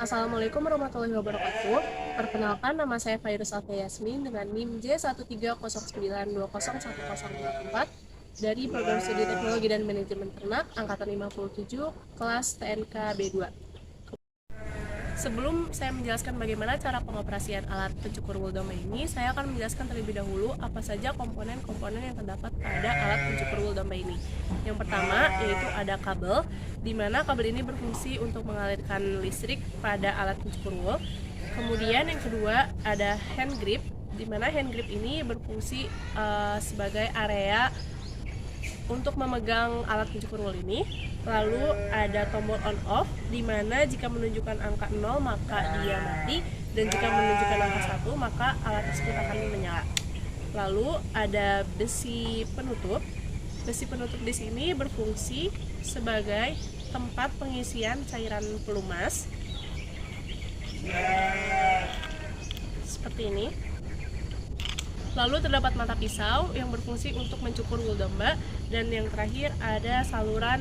Assalamualaikum warahmatullahi wabarakatuh. Perkenalkan, nama saya Fairuz Alfia Yasmin dengan NIM J13092010104 dari Program Studi Teknologi dan Manajemen Ternak Angkatan 57 kelas TNK B2. Sebelum saya menjelaskan bagaimana cara pengoperasian alat pencukur wool domba ini, saya akan menjelaskan terlebih dahulu apa saja komponen-komponen yang terdapat pada alat pencukur wool domba ini. Yang pertama yaitu ada kabel, di mana kabel ini berfungsi untuk mengalirkan listrik pada alat pencukur wool. Kemudian yang kedua ada hand grip, di mana hand grip ini berfungsi sebagai area untuk memegang alat pencukur wool ini. Lalu ada tombol on off, di mana jika menunjukkan angka 0 maka dia mati, dan jika menunjukkan angka 1 maka alat tersebut akan menyala. Lalu ada besi penutup. Besi penutup di sini berfungsi sebagai tempat pengisian cairan pelumas. Seperti ini. Lalu terdapat mata pisau yang berfungsi untuk mencukur wool domba, dan yang terakhir ada saluran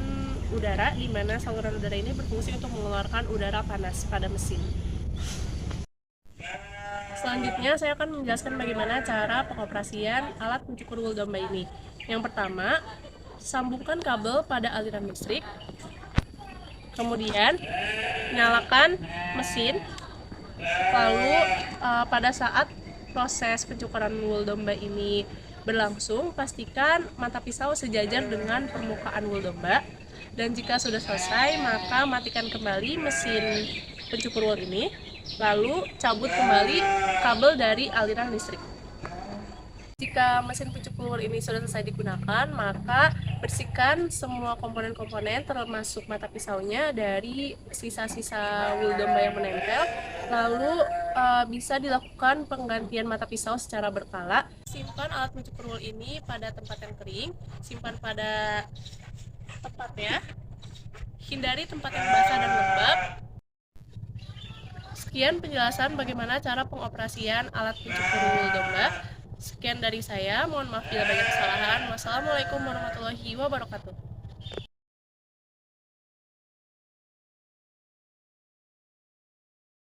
udara, di mana saluran udara ini berfungsi untuk mengeluarkan udara panas pada mesin. Selanjutnya saya akan menjelaskan bagaimana cara pengoperasian alat pencukur wool domba ini. Yang pertama, sambungkan kabel pada aliran listrik. Kemudian nyalakan mesin. Lalu pada saat proses pencukuran wool domba ini berlangsung, pastikan mata pisau sejajar dengan permukaan wool domba. Dan jika sudah selesai, maka matikan kembali mesin pencukur wool ini, lalu cabut kembali kabel dari aliran listrik. Jika mesin pencukur wool ini sudah selesai digunakan, maka bersihkan semua komponen-komponen termasuk mata pisaunya dari sisa-sisa wool domba yang menempel. Lalu bisa dilakukan penggantian mata pisau secara berkala. Simpan alat pencukur wool ini pada tempat yang kering, simpan pada tempatnya, hindari tempat yang basah dan lembab. Sekian penjelasan bagaimana cara pengoperasian alat pencukur wool domba. Sekian dari saya, mohon maaf bila banyak kesalahan. Wassalamualaikum warahmatullahi wabarakatuh.